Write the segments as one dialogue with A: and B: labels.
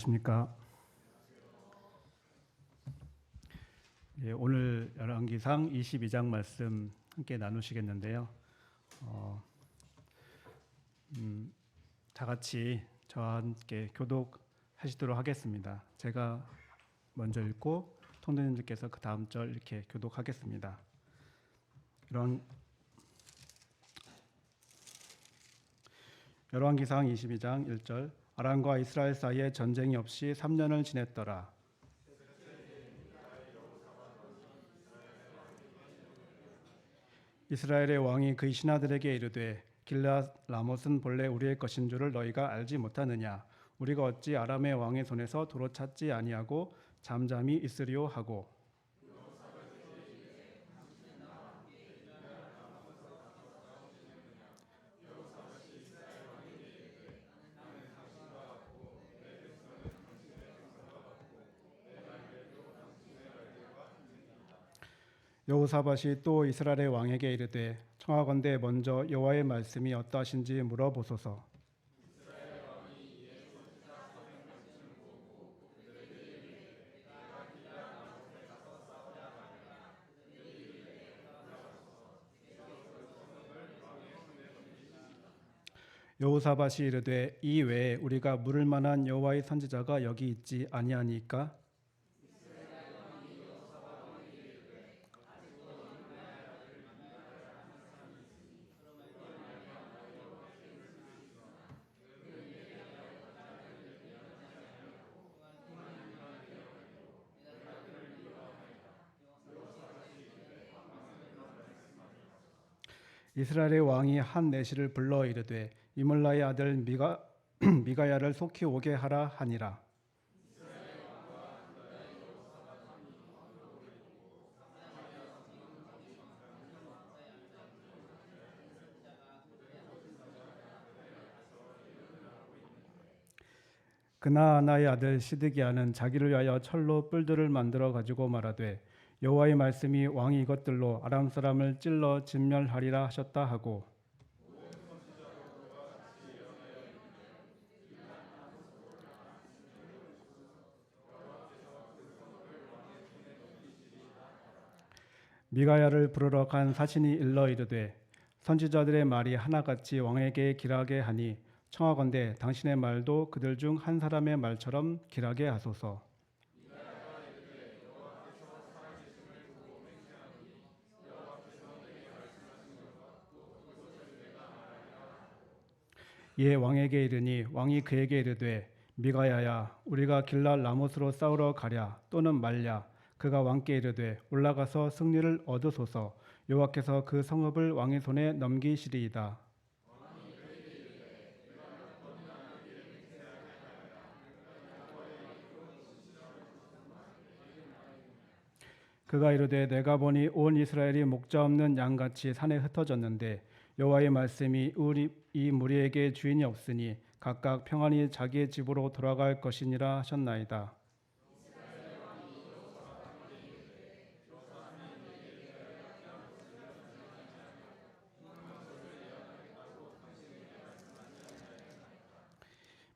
A: 안녕하십니까. 오늘 열왕기상 22장 말씀 함께 나누시겠는데요. 다 같이 저와 함께 교독하시도록 하겠습니다. 제가 먼저 읽고 통독님들께서 그 다음 절 이렇게 교독하겠습니다. 열왕기상 22장 1절. 아람과 이스라엘 사이에 전쟁이 없이 3년을 지냈더라. 이스라엘의 왕이 그의 신하들에게 이르되 길앗 라못은 본래 우리의 것인 줄을 너희가 알지 못하느냐? 우리가 어찌 아람의 왕의 손에서 도로 찾지 아니하고 잠잠히 있으리요 하고. 여호사밧이 또 이스라엘의 왕에게 이르되 청하건대 먼저 여호와의 말씀이 어떠하신지 물어보소서. 여호사밧이 이르되 이 외에 우리가 물을 만한 여호와의 선지자가 여기 있지 아니하니까? 이스라엘의 왕이 한 내시를 불러 이르되 이물라의 아들 미가야를 속히 오게 하라 하니라. 그나아나의 아들 시드기야는 자기를 위하여 철로 뿔들을 만들어 가지고 말하되 여호와의 말씀이 왕이 이것들로 아람 사람을 찔러 진멸하리라 하셨다 하고. 미가야를 부르러 간 사신이 일러 이르되 선지자들의 말이 하나같이 왕에게 길하게 하니 청하건대 당신의 말도 그들 중 한 사람의 말처럼 길하게 하소서. 이에 왕에게 이르니 왕이 그에게 이르되 미가야야 우리가 길랄 라못으로 싸우러 가랴 또는 말랴. 그가 왕께 이르되 올라가서 승리를 얻으소서. 여호와께서 그 성읍을 왕의 손에 넘기시리이다. 그가 이르되 내가 보니 온 이스라엘이 목자 없는 양같이 산에 흩어졌는데 여호와의 말씀이 이 무리에게 주인이 없으니 각각 평안히 자기의 집으로 돌아갈 것이니라 하셨나이다.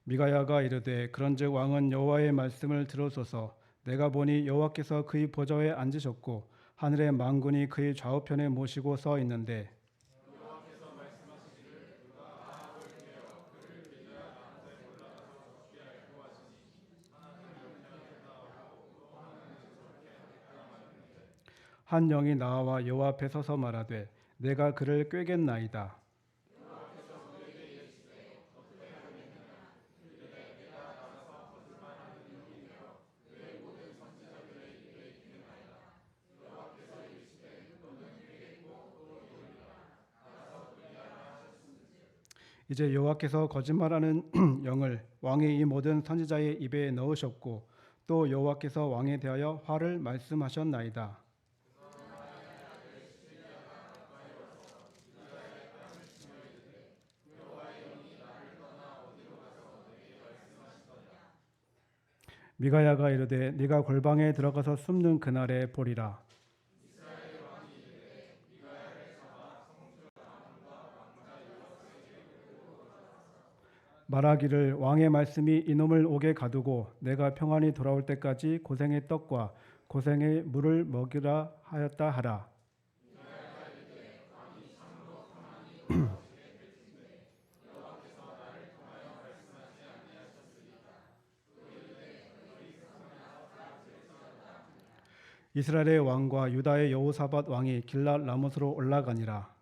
A: 미가야가 이르되 그런즉 왕은 여호와의 말씀을 들으소서. 내가 보니 여호와께서 그의 보좌에 앉으셨고 하늘의 만군이 그의 좌우편에 모시고 서 있는데 한 영이 나와 여호와 앞에 서서 말하되 내가 그를 꾀겠나이다. 이제 여호와께서 거짓말하는 영을 왕의 이 모든 선지자의 입에 넣으셨고 또 여호와께서 왕에 대하여 화를 말씀하셨나이다. 미가야가 이르되 네가 골방에 들어가서 숨는 그날에 보리라. 말하기를 왕의 말씀이 이놈을 옥에 가두고 내가 평안히 돌아올 때까지 고생의 떡과 고생의 물을 먹이라 하였다 하라. 이스라엘의 왕과 유다의 여호사밧 왕이 길랏 라못으로 올라가니라.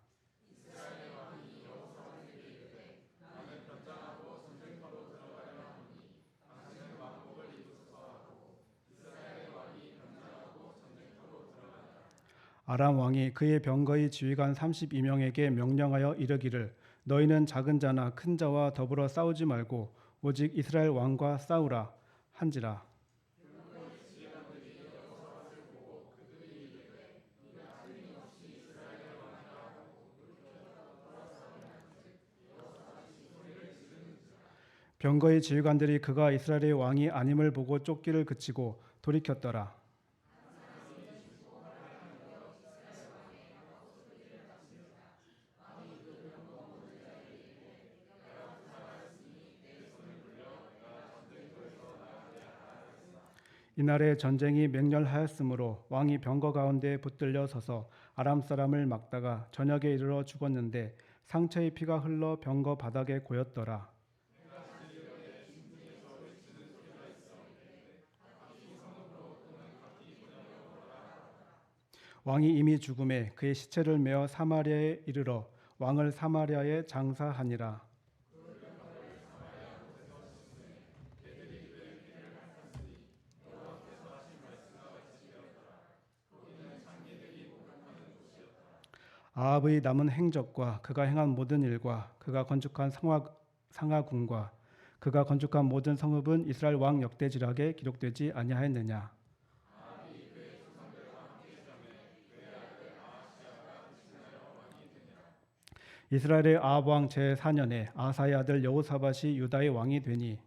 A: 아람 왕이 그의 병거의 지휘관 32명에게 명령하여 이르기를 너희는 작은 자나 큰 자와 더불어 싸우지 말고 오직 이스라엘 왕과 싸우라 한지라. 병거의 지휘관들이 그가 이스라엘의 왕이 아님을 보고 쫓기를 그치고 돌이켰더라. 이날에 전쟁이 맹렬하였으므로 왕이 병거 가운데 붙들려 서서 아람 사람을 막다가 저녁에 이르러 죽었는데 상처의 피가 흘러 병거 바닥에 고였더라. 왕이 이미 죽음에 그의 시체를 메어 사마리아에 이르러 왕을 사마리아에 장사하니라. 아합의 남은 행적과 그가 행한 모든 일과 그가 건축한 상하궁과 그가 건축한 모든 성읍은 이스라엘 왕 역대지락에 기록되지 아니하였느냐. 이스라엘의 아합 왕 제4년에 아사의 아들 여호사밧이 유다의 왕이 되니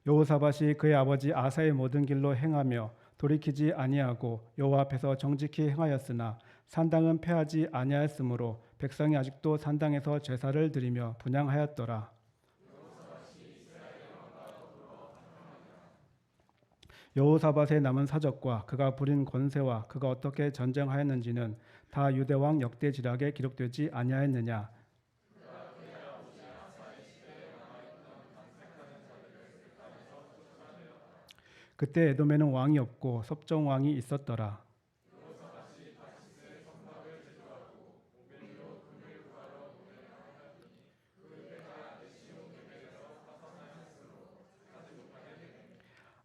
A: 여호사밧이 그의 아버지 아사의 모든 길로 행하며 돌이키지 아니하고 여호와 앞에서 정직히 행하였으나 산당은 패하지 아니하였으므로 백성이 아직도 산당에서 제사를 드리며 분향하였더라. 여호사밧의 남은 사적과 그가 부린 권세와 그가 어떻게 전쟁하였는지는 다 유대왕 역대지락에 기록되지 아니하였느냐. 그때 에돔에는 왕이 없고 섭정 왕이 있었더라.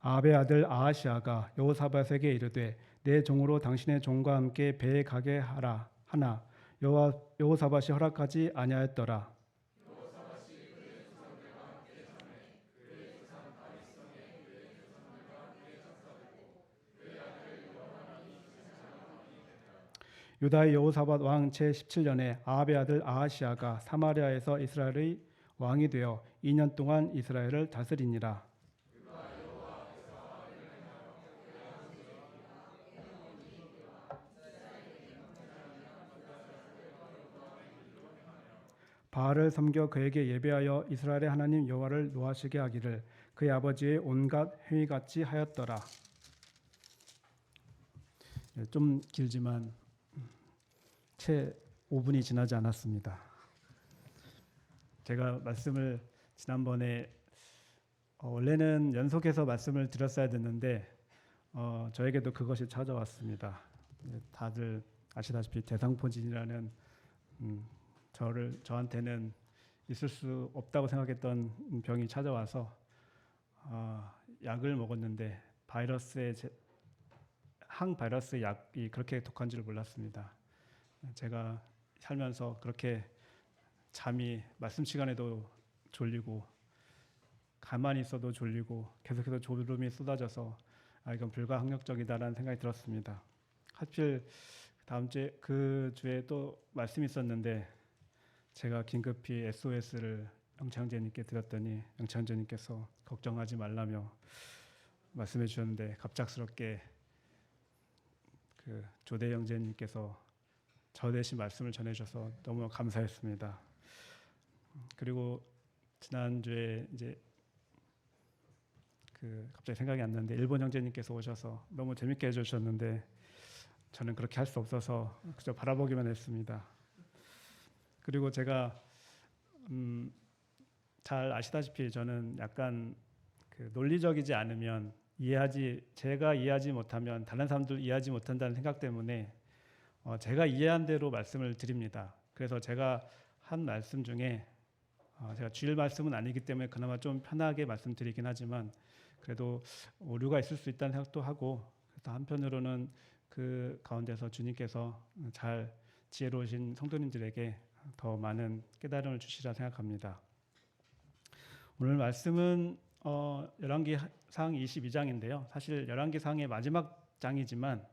A: 아합의 아들 아하시아가 여호사밧에게 이르되 내 종으로 당신의 종과 함께 배에 가게 하라 하나 여호사밧이 허락하지 아니하였더라. 유다의 여호사밧 왕 제17년에 아합의 아들 아하시아가 사마리아에서 이스라엘의 왕이 되어 2년 동안 이스라엘을 다스리니라. 바알을 섬겨 그에게 예배하여 이스라엘의 하나님 여호와를 노하시게 하기를 그의 아버지의 온갖 행위같이 하였더라. 좀 길지만 채 5분이 지나지 않았습니다. 제가 말씀을 지난번에 원래는 연속해서 말씀을 드렸어야 됐는데 저에게도 그것이 찾아왔습니다. 다들 아시다시피 대상포진이라는 저한테는 있을 수 없다고 생각했던 병이 찾아와서 약을 먹었는데 항바이러스 약이 그렇게 독한 줄 몰랐습니다. 제가 살면서 그렇게 잠이 말씀 시간에도 졸리고 가만히 있어도 졸리고 계속해서 졸음이 쏟아져서 이건 불가항력적이다라는 생각이 들었습니다. 하필 다음 주에 그 주에 또 말씀이 있었는데 제가 긴급히 SOS를 영창재님께 드렸더니 영창재님께서 걱정하지 말라며 말씀해 주셨는데 갑작스럽게 그 조대 형제님께서 저 대신 말씀을 전해 주셔서 너무 감사했습니다. 그리고 지난주에 이제 그 갑자기 생각이 안 나는데 일본 형제님께서 오셔서 너무 재밌게 해주셨는데 저는 그렇게 할 수 없어서 그저 바라보기만 했습니다. 그리고 제가 잘 아시다시피 저는 약간 그 논리적이지 않으면 제가 이해하지 못하면 다른 사람들 이해하지 못한다는 생각 때문에 제가 이해한 대로 말씀을 드립니다. 그래서 제가 한 말씀 중에 제가 주일 말씀은 아니기 때문에 그나마 좀 편하게 말씀드리긴 하지만 그래도 오류가 있을 수 있다는 생각도 하고, 그래서 한편으로는 그 가운데서 주님께서 잘 지혜로우신 성도님들에게 더 많은 깨달음을 주시라 생각합니다. 오늘 말씀은 열왕기상 22장인데요. 사실 열왕기상의 마지막 장이지만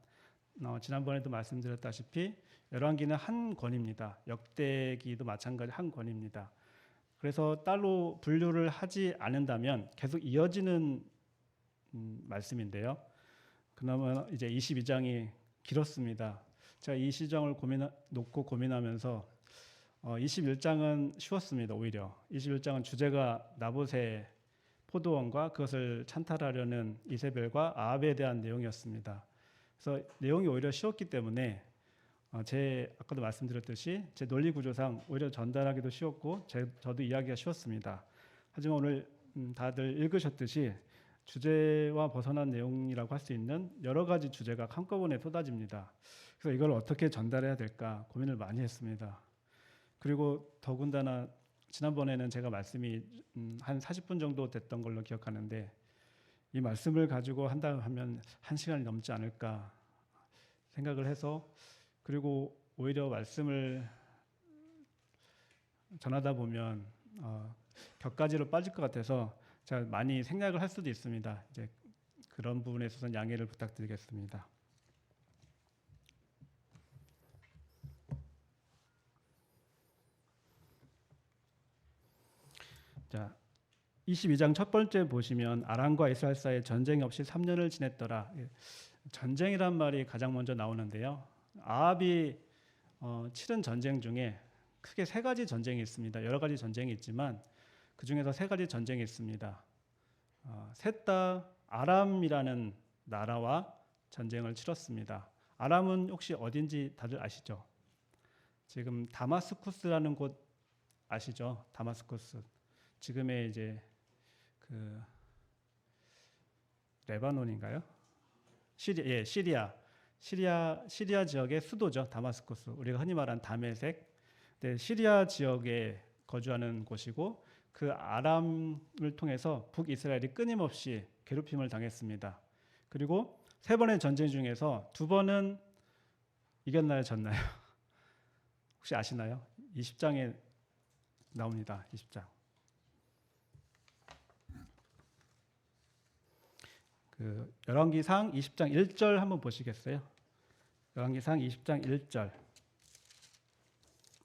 A: 지난번에도 말씀드렸다시피 열왕기는 한 권입니다. 역대기도 마찬가지 한 권입니다. 그래서 따로 분류를 하지 않는다면 계속 이어지는 말씀인데요. 그나마 이제 22장이 길었습니다. 제가 이 시정을 놓고 고민하면서 21장은 쉬웠습니다. 오히려 21장은 주제가 나봇의 포도원과 그것을 찬탈하려는 이세벨과 아합에 대한 내용이었습니다. 그래서 내용이 오히려 쉬웠기 때문에 아까도 말씀드렸듯이 제 논리 구조상 오히려 전달하기도 쉬웠고 저도 이야기가 쉬웠습니다. 하지만 오늘 다들 읽으셨듯이 주제와 벗어난 내용이라고 할 수 있는 여러 가지 주제가 한꺼번에 쏟아집니다. 그래서 이걸 어떻게 전달해야 될까 고민을 많이 했습니다. 그리고 더군다나 지난번에는 제가 말씀이 한 40분 정도 됐던 걸로 기억하는데 이 말씀을 가지고 한다 하면 1시간이 넘지 않을까 생각을 해서, 그리고 오히려 말씀을 전하다 보면 격가지로 빠질 것 같아서 제가 많이 생각을 할 수도 있습니다. 이제 그런 부분에 있어서는 양해를 부탁드리겠습니다. 자, 22장 첫 번째 보시면 아람과 이스라엘 사이에 전쟁이 없이 3년을 지냈더라. 전쟁이란 말이 가장 먼저 나오는데요. 아합이 치른 전쟁 중에 크게 세 가지 전쟁이 있습니다. 여러 가지 전쟁이 있지만 그 중에서 세 가지 전쟁이 있습니다. 셋 다 아람이라는 나라와 전쟁을 치렀습니다. 아람은 혹시 어딘지 다들 아시죠? 지금 다마스쿠스라는 곳 아시죠? 다마스쿠스. 지금의 이제 그 레바논인가요? 시리아 지역의 수도죠. 다마스쿠스. 우리가 흔히 말하는 다메섹. 네, 시리아 지역에 거주하는 곳이고 그 아람을 통해서 북이스라엘이 끊임없이 괴롭힘을 당했습니다. 그리고 세 번의 전쟁 중에서 두 번은 이겼나요, 졌나요? 혹시 아시나요? 20장에 나옵니다. 20장. 그 열왕기상 20장 1절 한번 보시겠어요? 열왕기상 20장 1절.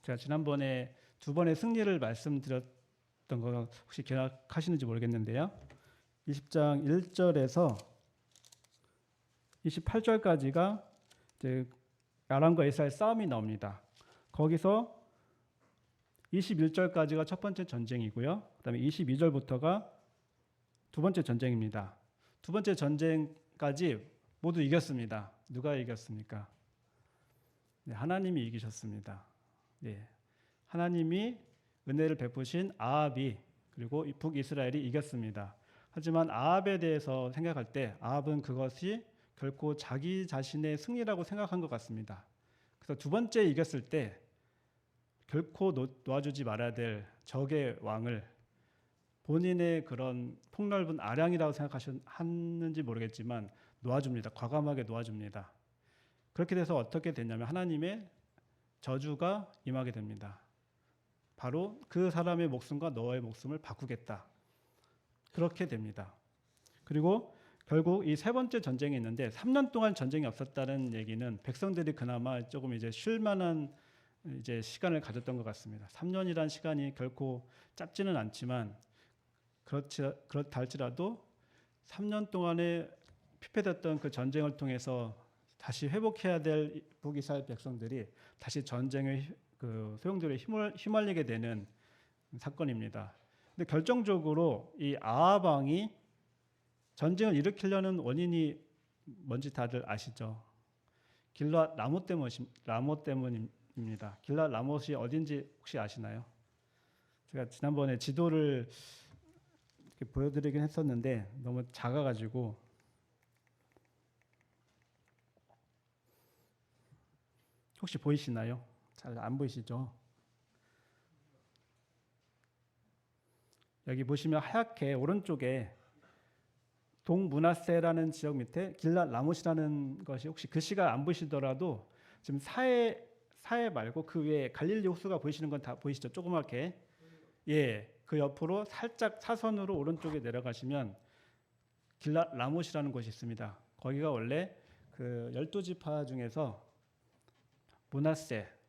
A: 제가 지난번에 두 번의 승리를 말씀드렸던 거 혹시 기억하시는지 모르겠는데요. 20장 1절에서 28절까지가 이제 아람과 이스라엘 싸움이 나옵니다. 거기서 21절까지가 첫 번째 전쟁이고요. 그다음에 22절부터가 두 번째 전쟁입니다. 두 번째 전쟁까지 모두 이겼습니다. 누가 이겼습니까? 네, 하나님이 이기셨습니다. 네, 하나님이 은혜를 베푸신 아합이 그리고 북이스라엘이 이겼습니다. 하지만 아합에 대해서 생각할 때 아합은 그것이 결코 자기 자신의 승리라고 생각한 것 같습니다. 그래서 두 번째 이겼을 때 결코 놓아주지 말아야 될 적의 왕을 본인의 그런 폭넓은 아량이라고 생각하셨는지 모르겠지만 놓아줍니다. 과감하게 놓아줍니다. 그렇게 돼서 어떻게 됐냐면 하나님의 저주가 임하게 됩니다. 바로 그 사람의 목숨과 너의 목숨을 바꾸겠다. 그렇게 됩니다. 그리고 결국 이 세 번째 전쟁이 있는데 3년 동안 전쟁이 없었다는 얘기는 백성들이 그나마 조금 이제 쉴 만한 이제 시간을 가졌던 것 같습니다. 3년이란 시간이 결코 짧지는 않지만 그렇다 할지라도 3년 동안에 피폐됐던 그 전쟁을 통해서 다시 회복해야 될 북이스라엘 백성들이 다시 전쟁의 그 소용돌이에 휘말리게 되는 사건입니다. 근데 결정적으로 이 아합 왕이 전쟁을 일으키려는 원인이 뭔지 다들 아시죠? 길랏 라못 때문입니다. 길랏 라못이 어딘지 혹시 아시나요? 제가 지난번에 지도를 이렇게 보여드리긴 했었는데 너무 작아가지고 혹시 보이시나요? 잘 안 보이시죠? 여기 보시면 하얗게 오른쪽에 동문하세라는 지역 밑에 길랏 라못이라는 것이 혹시 글씨가 안 보이시더라도 지금 사해 말고 그 위에 갈릴리 호수가 보이시는 건 다 보이시죠? 조그맣게. 예, 그 옆으로 살짝 사선으로 오른쪽에 내려가시면 길랏 라못이라는 곳이 있습니다. 거기가 원래 그 12지파 중에서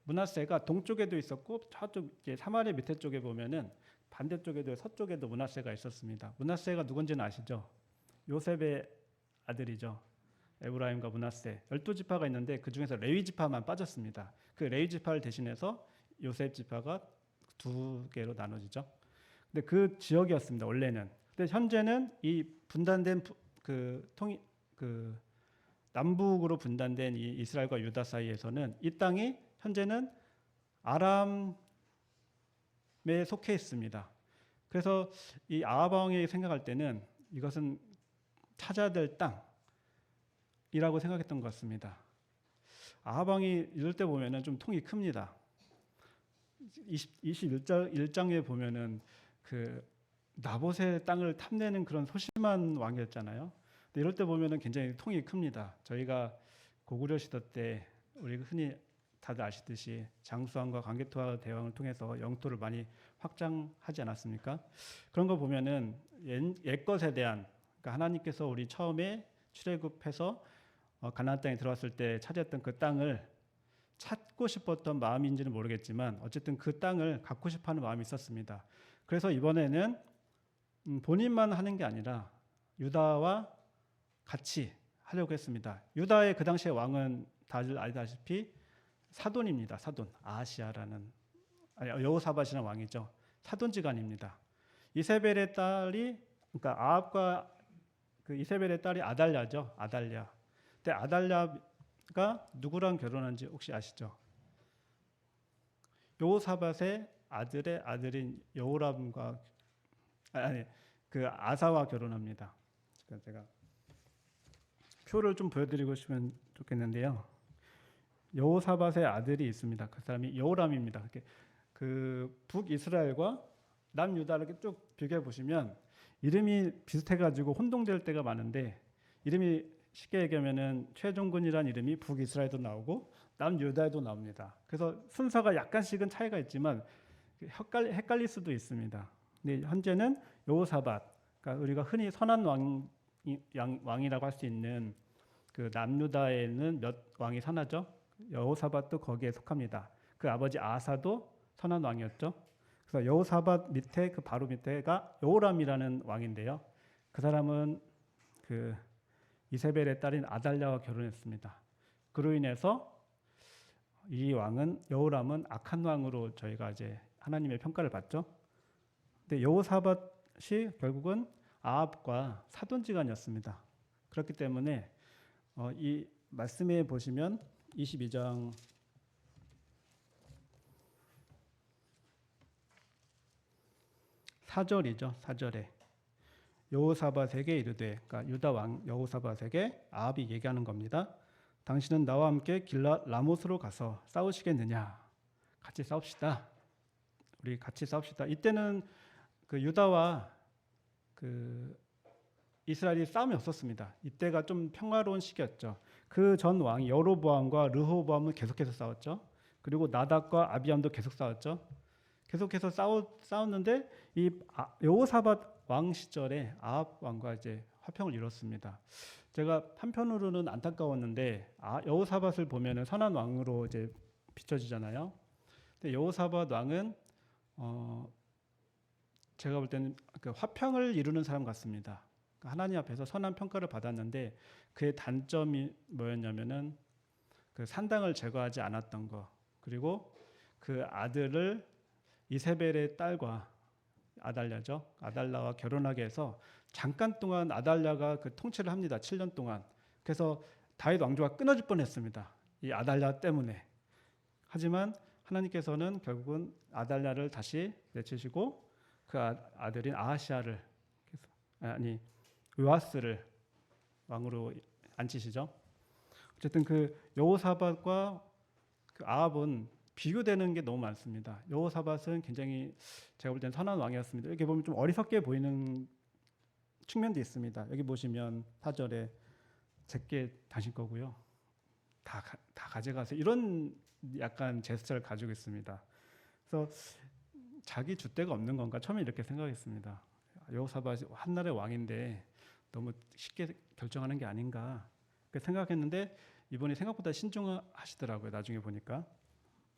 A: 문하세가 동쪽에도 있었고 저쪽 사마리아 밑에 쪽에 보면은 반대쪽에도 서쪽에도 문하세가 있었습니다. 문하세가 누군지는 아시죠? 요셉의 아들이죠. 에브라임과 문하세 12지파가 있는데 그 중에서 레위 지파만 빠졌습니다. 그 레위 지파를 대신해서 요셉 지파가 두 개로 나눠지죠. 근데 그 지역이었습니다. 원래는. 근데 현재는 이 분단된 그 남북으로 분단된 이 이스라엘과 유다 사이에서는 이 땅이 현재는 아람에 속해 있습니다. 그래서 이 아합 왕이 생각할 때는 이것은 찾아야 될 땅이라고 생각했던 것 같습니다. 아합 왕이 이럴 때 보면은 좀 통이 큽니다. 21장에 보면은 그 나봇의 땅을 탐내는 그런 소심한 왕이었잖아요. 근데 이럴 때 보면은 굉장히 통이 큽니다. 저희가 고구려 시대 때 우리 흔히 다들 아시듯이 장수왕과 강개토와 대왕을 통해서 영토를 많이 확장하지 않았습니까? 그런 거 보면은 옛것에 대한 그러니까 하나님께서 우리 처음에 출애굽해서 가나안 땅에 들어왔을 때 차지했던 그 땅을 찾고 싶었던 마음인지는 모르겠지만 어쨌든 그 땅을 갖고 싶어하는 마음이 있었습니다. 그래서 이번에는 본인만 하는 게 아니라 유다와 같이 하려고 했습니다. 유다의 그 당시의 왕은 다들 알다시피 사돈입니다. 사돈 아하시아라는 여호사밧이라는 왕이죠. 사돈지간입니다. 이세벨의 딸이 그러니까 아합과 그 이세벨의 딸이 아달랴죠. 아달랴. 근데 아달랴가 누구랑 결혼한지 혹시 아시죠? 여호사밧의 아들의 아들인 여호람과 그 아사와 결혼합니다. 제가 표를 좀 보여드리고 싶으면 좋겠는데요. 여호사밧의 아들이 있습니다. 그 사람이 여호람입니다. 그 북이스라엘과 남유다를 이렇게 쭉 비교해 보시면 이름이 비슷해가지고 혼동될 때가 많은데 이름이 쉽게 얘기하면은 최종근이라는 이름이 북이스라엘도 나오고 남유다에도 나옵니다. 그래서 순서가 약간씩은 차이가 있지만 헷갈릴 수도 있습니다. 근데 현재는 여호사밧, 그러니까 우리가 흔히 선한 왕이라고 할 수 있는 그 남유다에는 몇 왕이 선하죠. 여호사밧도 거기에 속합니다. 그 아버지 아사도 선한 왕이었죠. 그래서 여호사밧 밑에 그 바로 밑에가 여호람이라는 왕인데요. 그 사람은 그 이세벨의 딸인 아달랴와 결혼했습니다. 그로 인해서 이 왕은 여호람은 악한 왕으로 저희가 이제 하나님의 평가를 받죠. 근데 여호사밧이 결국은 아합과 사돈지간이었습니다. 그렇기 때문에 이 말씀에 보시면 22장 4절이죠. 4절에 여호사밧에게 이르되, 그러니까 유다 왕 여호사밧에게 아합이 얘기하는 겁니다. 당신은 나와 함께 길랏 라못으로 가서 싸우시겠느냐? 같이 싸웁시다. 우리 같이 싸웁시다. 이때는 그 유다와 그 이스라엘이 싸움이 없었습니다. 이때가 좀 평화로운 시기였죠. 그 전 왕이 여로보암과 르호보암은 계속해서 싸웠죠. 그리고 나답과 아비암도 계속 싸웠죠. 계속해서 싸웠는데 이 여호사밧 왕 시절에 아합 왕과 이제 화평을 이뤘습니다. 제가 한편으로는 안타까웠는데 여호사밧을 보면은 선한 왕으로 이제 비춰지잖아요. 근데 여호사밧 왕은 제가 볼 때는 그 화평을 이루는 사람 같습니다. 하나님 앞에서 선한 평가를 받았는데 그의 단점이 뭐였냐면은 그 산당을 제거하지 않았던 거, 그리고 그 아들을 이세벨의 딸과 아달랴죠. 아달랴와 결혼하게 해서 잠깐 동안 아달랴가 그 통치를 합니다. 7년 동안. 그래서 다윗 왕조가 끊어질 뻔했습니다. 이 아달랴 때문에. 하지만 하나님께서는 결국은 아달랴를 다시 내치시고 그 아들인 아하시아를, 아니 요아스를 왕으로 앉히시죠. 어쨌든 그 여호사밧과 그 아합은 비교되는 게 너무 많습니다. 여호사밧은 굉장히 제가 볼 때는 선한 왕이었습니다. 이렇게 보면 좀 어리석게 보이는 측면도 있습니다. 여기 보시면 4절에 제게 당신 거고요. 다 가져가세요. 이런 약간 제스처를 가지고 있습니다. 그래서 자기 줏대가 없는 건가 처음에 이렇게 생각했습니다. 여호사밧이 한나라의 왕인데 너무 쉽게 결정하는 게 아닌가 그렇게 생각했는데 이분이 생각보다 신중하시더라고요. 나중에 보니까.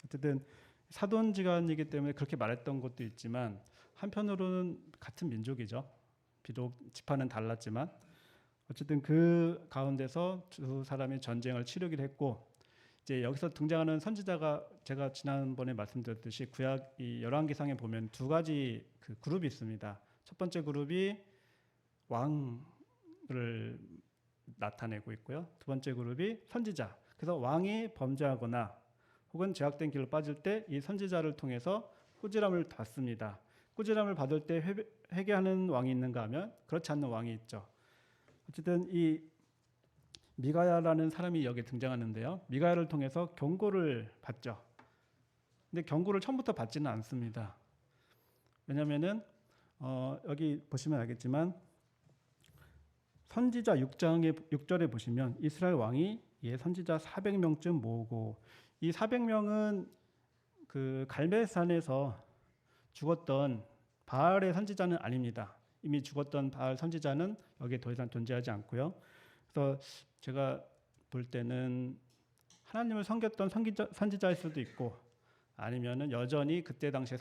A: 어쨌든 사돈지간이기 때문에 그렇게 말했던 것도 있지만 한편으로는 같은 민족이죠. 비록 지파는 달랐지만 어쨌든 그 가운데서 두 사람이 전쟁을 치르기로 했고, 이제 여기서 등장하는 선지자가 제가 지난번에 말씀드렸듯이 구약 이 열왕기상에 보면 두 가지 그 그룹이 있습니다. 첫 번째 그룹이 왕을 나타내고 있고요. 두 번째 그룹이 선지자. 그래서 왕이 범죄하거나 혹은 죄악된 길로 빠질 때 이 선지자를 통해서 꾸지람을 받습니다. 꾸지람을 받을 때 회개하는 왕이 있는가 하면 그렇지 않는 왕이 있죠. 어쨌든 이 미가야라는 사람이 여기 등장하는데요. 미가야를 통해서 경고를 받죠. 근데 경고를 처음부터 받지는 않습니다. 왜냐하면은 여기 보시면 알겠지만 선지자 6절에 보시면 이스라엘 왕이 선지자 400명쯤 모으고, 이 400명은 그 갈멜산에서 죽었던 바알의 선지자는 아닙니다. 이미 죽었던 바알 선지자는 여기에 더 이상 존재하지 않고요. 그래서 제가 볼 때는 하나님을 섬겼던 선지자일 수도 있고, 아니면은 여전히 그때 당시에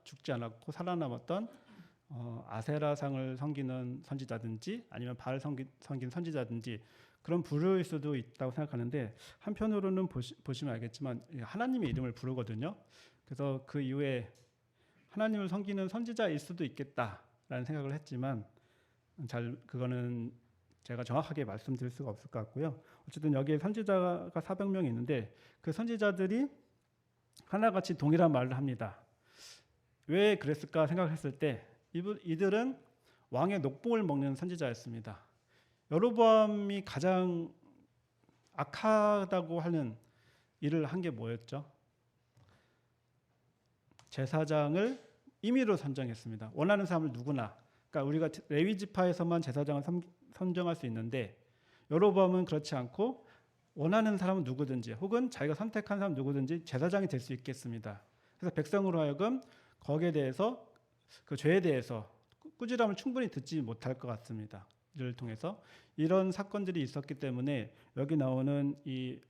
A: 죽지 않았고 살아남았던 아세라상을 섬기는 선지자든지 아니면 바알 섬긴 선지자든지 그런 부류일 수도 있다고 생각하는데, 한편으로는 보시면 알겠지만 하나님의 이름을 부르거든요. 그래서 그 이후에 하나님을 섬기는 선지자일 수도 있겠다라는 생각을 했지만 그거는 제가 정확하게 말씀드릴 수가 없을 것 같고요. 어쨌든 여기에 선지자가 400명이 있는데 그 선지자들이 하나같이 동일한 말을 합니다. 왜 그랬을까 생각했을 때 이들은 왕의 녹봉을 먹는 선지자였습니다. 여로보암이 가장 악하다고 하는 일을 한 게 뭐였죠? 제사장을 임의로 선정했습니다. 원하는 사람을 누구나. 그러니까 우리가 레위 지파에서만 제사장을 선정할 수 있는데 여로보암은 그렇지 않고 원하는 사람은 누구든지 혹은 자기가 선택한 사람 누구든지 제사장이 될 수 있겠습니다. 그래서 백성으로 하여금 거기에 대해서 그 죄에 대해서 꾸지람을 충분히 듣지 못할 것 같습니다. 이를 통해서 이런 사건들이 있었기 때문에 여기 나오는 이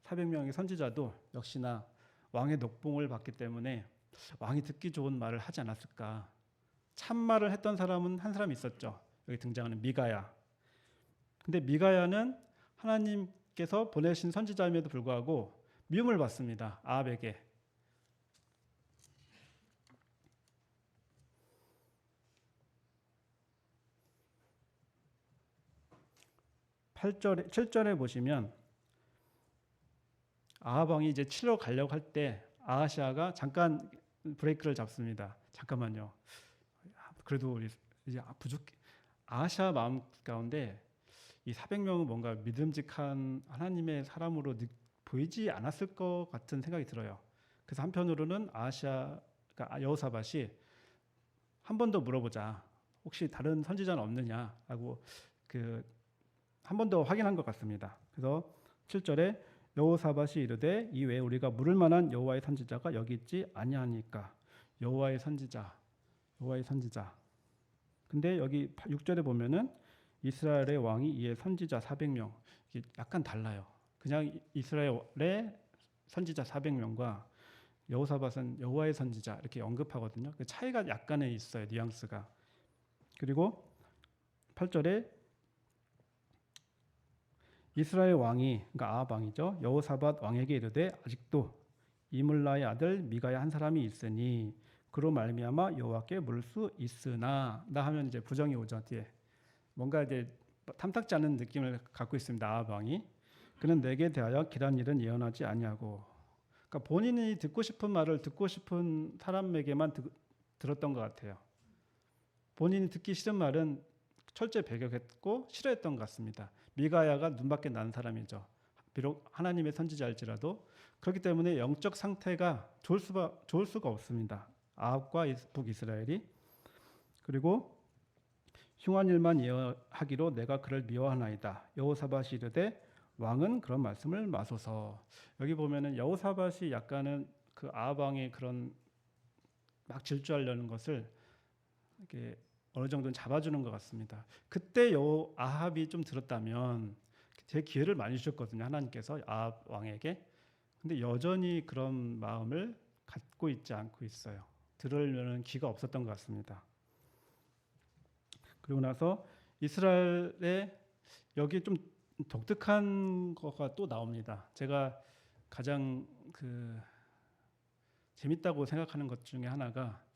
A: 400명의 선지자도 역시나 왕의 녹봉을 받기 때문에 왕이 듣기 좋은 말을 하지 않았을까. 참말을 했던 사람은 한 사람 있었죠. 여기 등장하는 미가야. 근데 미가야는 하나님께서 보내신 선지자임에도 불구하고 미움을 받습니다. 아합에게. 7절에 보시면 아합 왕이 이제 치러 가려고 할 때 아하시아가 잠깐 브레이크를 잡습니다. 잠깐만요. 그래도 이제 아하시아 마음 가운데 이 400명은 뭔가 믿음직한 하나님의 사람으로 보이지 않았을 것 같은 생각이 들어요. 그래서 한편으로는 그러니까 여호사밧이 한 번 더 물어보자. 혹시 다른 선지자는 없느냐라고 한 번 더 확인한 것 같습니다. 그래서 7절에 여호사밧이 이르되 이외에 우리가 물을 만한 여호와의 선지자가 여기 있지 아니하니까. 여호와의 선지자. 근데 여기 6절에 보면은 이스라엘의 왕이 이에 선지자 400명. 이게 약간 달라요. 그냥 이스라엘의 선지자 400명과 여호사밧은 여호와의 선지자 이렇게 언급하거든요. 그 차이가 약간의 있어요. 뉘앙스가. 그리고 8절에 이스라엘 왕이, 그러니까 아합 왕이죠, 여호사밧 왕에게 이르되 아직도 이물라의 아들 미가야 한 사람이 있으니 그로 말미암아 여호와께 물을 수 있으나, 나 하면 이제 부정이 오죠. 뒤에 뭔가 이제 탐탁지 않은 느낌을 갖고 있습니다. 아합 왕이. 그는 내게 대하여 길한 일은 예언하지 아니하고, 그러니까 본인이 듣고 싶은 말을 듣고 싶은 사람에게만 들었던 것 같아요. 본인이 듣기 싫은 말은 철저히 배격했고 싫어했던 것 같습니다. 미가야가 눈밖에 나는 사람이죠. 비록 하나님의 선지자일지라도. 그렇기 때문에 영적 상태가 좋을 수가 없습니다. 아합과 북이스라엘이. 그리고 흉한 일만 예언하기로 내가 그를 미워하나이다. 여호사밧이 이르되 왕은 그런 말씀을 마소서. 여기 보면은 여호사밧이 약간은 그 아합 왕의 그런 막 질주하려는 것을 이렇게 어느 정도는 잡아주는 것 같습니다. 그때 아합이 좀 들었다면, 제 기회를 많이 주셨거든요, 하나님께서 아합 왕에게. 근데 여전히 그런 마음을 갖고 있지 않고 있어요. 들으려는 귀가 없었던 것 같습니다. 그리고 나서 이스라엘의 여기 좀 독특한 거가 또 나옵니다. 제가 가장 재밌다고 생각하는 것 중에 하나가,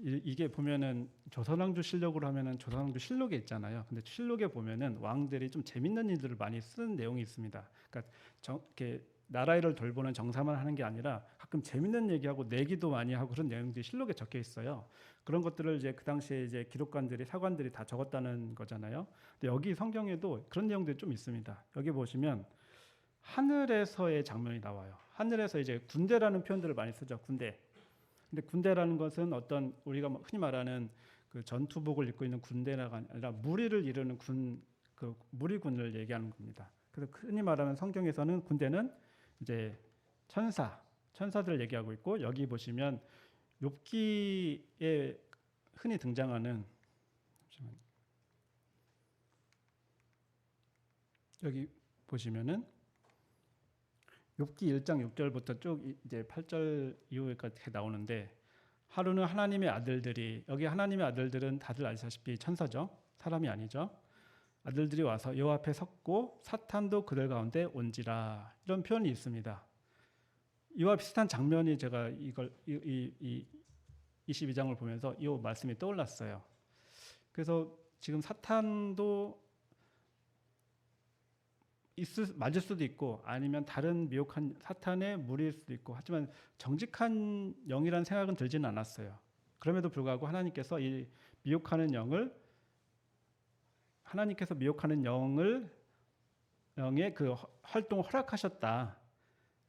A: 이게 보면은 조선왕조 실록으로 하면은 조선왕조 실록에 있잖아요. 근데 실록에 보면은 왕들이 좀 재밌는 일들을 많이 쓰는 내용이 있습니다. 그러니까 이렇게 나라 일을 돌보는 정사만 하는 게 아니라 가끔 재밌는 얘기하고 내기도 많이 하고 그런 내용들이 실록에 적혀 있어요. 그런 것들을 이제 그 당시에 이제 기록관들이, 사관들이 다 적었다는 거잖아요. 근데 여기 성경에도 그런 내용들이 좀 있습니다. 여기 보시면 하늘에서의 장면이 나와요. 하늘에서 이제 군대라는 표현들을 많이 쓰죠. 군대. 근데 군대라는 것은 어떤 우리가 흔히 말하는 그 전투복을 입고 있는 군대가 아니라 무리를 이루는 그 무리군을 얘기하는 겁니다. 그래서 흔히 말하는 성경에서는 군대는 이제 천사들을 얘기하고 있고, 여기 보시면 욥기에 흔히 등장하는, 여기 보시면은 욥기 1장 6절부터 쭉 이제 8절 이후까지 나오는데, 하루는 하나님의 아들들이, 여기 하나님의 아들들은 다들 아시다시피 천사죠. 사람이 아니죠. 아들들이 와서 여호와 앞에 섰고 사탄도 그들 가운데 온지라, 이런 표현이 있습니다. 이와 비슷한 장면이 제가 이걸 이 22장을 보면서 이 말씀이 떠올랐어요. 그래서 지금 사탄도 맞을 수도 있고 아니면 다른 미혹한 사탄의 무리일 수도 있고, 하지만 정직한 영이라는 생각은 들지는 않았어요. 그럼에도 불구하고 하나님께서 이 미혹하는 영을, 하나님께서 미혹하는 영의 그 활동을 허락하셨다.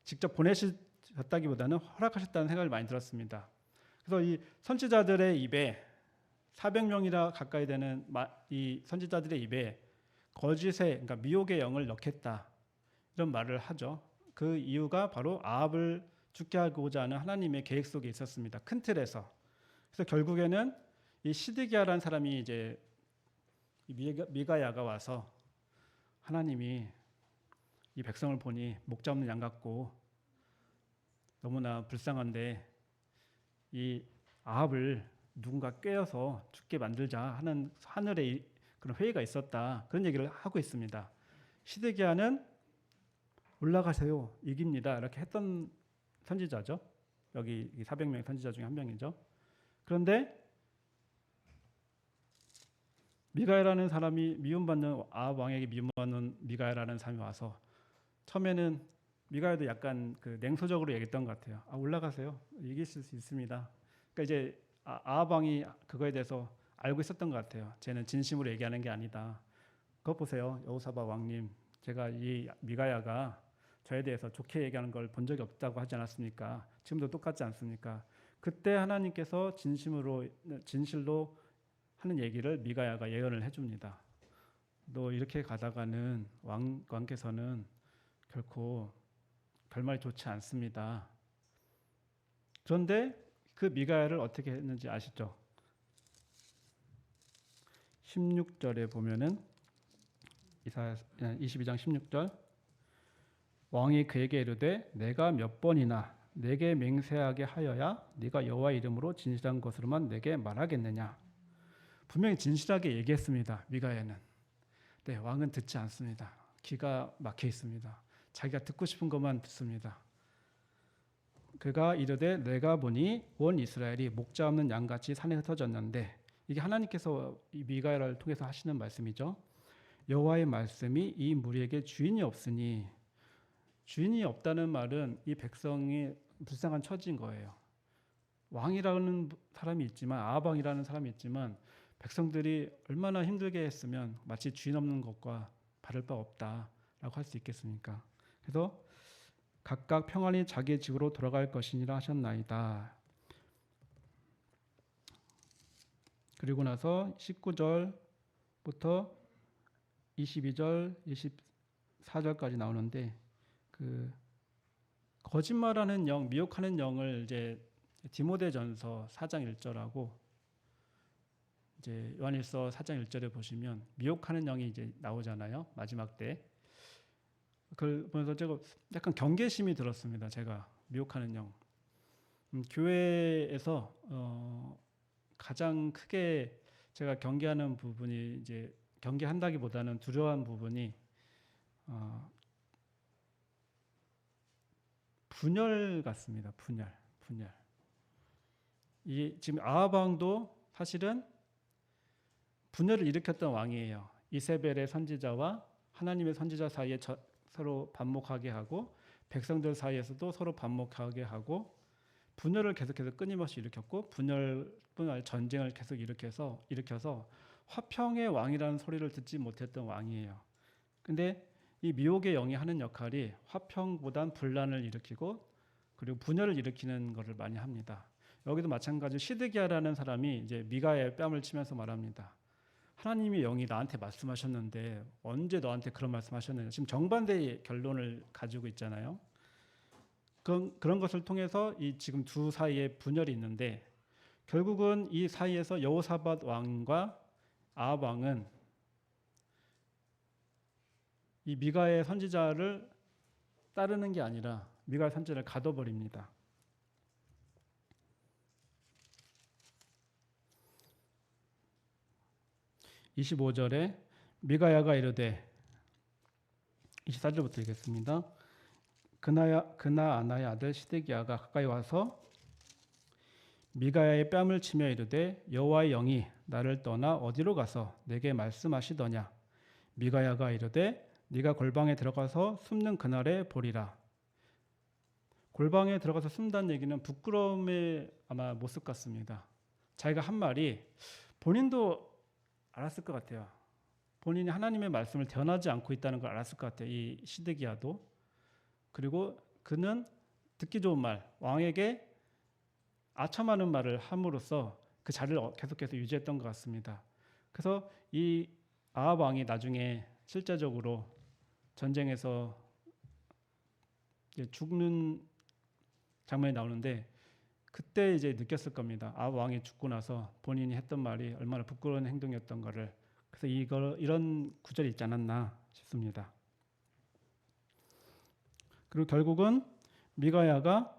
A: 직접 보내셨다기보다는 허락하셨다는 생각을 많이 들었습니다. 그래서 이 선지자들의 입에, 400명이나 가까이 되는 이 선지자들의 입에 거짓의, 그러니까 미혹의 영을 넣겠다, 이런 말을 하죠. 그 이유가 바로 아합을 죽게 하고자 하는 하나님의 계획 속에 있었습니다. 큰 틀에서. 그래서 결국에는 이 시드기야라는 사람이 이제 미가야가 와서, 하나님이 이 백성을 보니 목자 없는 양 같고 너무나 불쌍한데 이 아합을 누군가 꿰어서 죽게 만들자 하는 하늘의 그런 회의가 있었다, 그런 얘기를 하고 있습니다. 시드기야는 올라가세요, 이깁니다, 이렇게 했던 선지자죠. 여기 400명의 선지자 중에 한 명이죠. 그런데 미가야라는 사람이, 미움받는 아합 왕에게 미움받는 미가야라는 사람이 와서, 처음에는 미가야도 약간 냉소적으로 얘기했던 것 같아요. 올라가세요, 이기실 수 있습니다. 그러니까 이제 아합 왕이 그거에 대해서 알고 있었던 것 같아요. 쟤는 진심으로 얘기하는 게 아니다. 그거 보세요, 여호사밧 왕님, 제가 이 미가야가 저에 대해서 좋게 얘기하는 걸 본 적이 없다고 하지 않았습니까? 지금도 똑같지 않습니까? 그때 하나님께서 진실로 하는 얘기를 미가야가 예언을 해줍니다. 너 이렇게 가다가는 왕께서는 결코 결말이 좋지 않습니다. 그런데 그 미가야를 어떻게 했는지 아시죠? 16절에 보면은 22장 16절, 왕이 그에게 이르되 내가 몇 번이나 내게 맹세하게 하여야 네가 여호와 이름으로 진실한 것으로만 내게 말하겠느냐. 분명히 진실하게 얘기했습니다. 미가야는. 네, 왕은 듣지 않습니다. 귀가 막혀 있습니다. 자기가 듣고 싶은 것만 듣습니다. 그가 이르되 내가 보니 온 이스라엘이 목자 없는 양같이 산에 흩어졌는데, 이게 하나님께서 이 미가야를 통해서 하시는 말씀이죠. 여호와의 말씀이 이 무리에게 주인이 없으니, 주인이 없다는 말은 이 백성이 불쌍한 처지인 거예요. 왕이라는 사람이 있지만, 아합왕이라는 사람이 있지만 백성들이 얼마나 힘들게 했으면 마치 주인 없는 것과 다를 바 없다라고 할 수 있겠습니까? 그래서 각각 평안히 자기 집으로 돌아갈 것이니라 하셨나이다. 그리고 나서 19절부터 22절, 24절까지 나오는데, 그 거짓말하는 영, 미혹하는 영을 이제 디모데전서 4장 1절하고 이제 요한일서 4장 1절에 보시면 미혹하는 영이 이제 나오잖아요. 마지막 때. 그걸 보면서 제가 약간 경계심이 들었습니다. 제가 미혹하는 영. 교회에서 가장 크게 제가 경계하는 부분이, 이제 경계한다기보다는 두려워한 부분이 분열 같습니다. 분열. 이 지금 아합 왕도 사실은 분열을 일으켰던 왕이에요. 이세벨의 선지자와 하나님의 선지자 사이에 서로 반목하게 하고, 백성들 사이에서도 서로 반목하게 하고, 분열을 계속해서 끊임없이 일으켰고, 분열뿐 아니라 전쟁을 계속 일으켜서 화평의 왕이라는 소리를 듣지 못했던 왕이에요. 근데 이 미혹의 영이 하는 역할이 화평보단 분란을 일으키고, 그리고 분열을 일으키는 것을 많이 합니다. 여기도 마찬가지로 시드기야라는 사람이 이제 미가의 뺨을 치면서 말합니다. 하나님의 영이 나한테 말씀하셨는데 언제 너한테 그런 말씀하셨느냐. 지금 정반대의 결론을 가지고 있잖아요. 그런 것을 통해서 이 지금 두 사이에 분열이 있는데, 결국은 이 사이에서 여호사밧 왕과 아합 왕은 이 미가의 선지자를 따르는 게 아니라 미가의 선지자를 가둬버립니다. 25절에 미가야가 이르되, 24절부터 읽겠습니다. 그나아나의 아들 시드기야가 가까이 와서 미가야의 뺨을 치며 이르되 여호와의 영이 나를 떠나 어디로 가서 내게 말씀하시더냐. 미가야가 이르되 네가 골방에 들어가서 숨는 그날에 보리라. 골방에 들어가서 숨다는 얘기는 부끄러움의 아마 모습 같습니다. 자기가 한 말이 본인도 알았을 것 같아요. 본인이 하나님의 말씀을 전하지 않고 있다는 걸 알았을 것 같아요. 이 시드기야도. 그리고 그는 듣기 좋은 말, 왕에게 아첨하는 말을 함으로써 그 자리를 계속해서 유지했던 것 같습니다. 그래서 이 아합 왕이 나중에 실제적으로 전쟁에서 죽는 장면이 나오는데, 그때 이제 느꼈을 겁니다. 아합 왕이 죽고 나서 본인이 했던 말이 얼마나 부끄러운 행동이었던가를. 그래서 이런 구절이 있지 않았나 싶습니다. 그리고 결국은 미가야가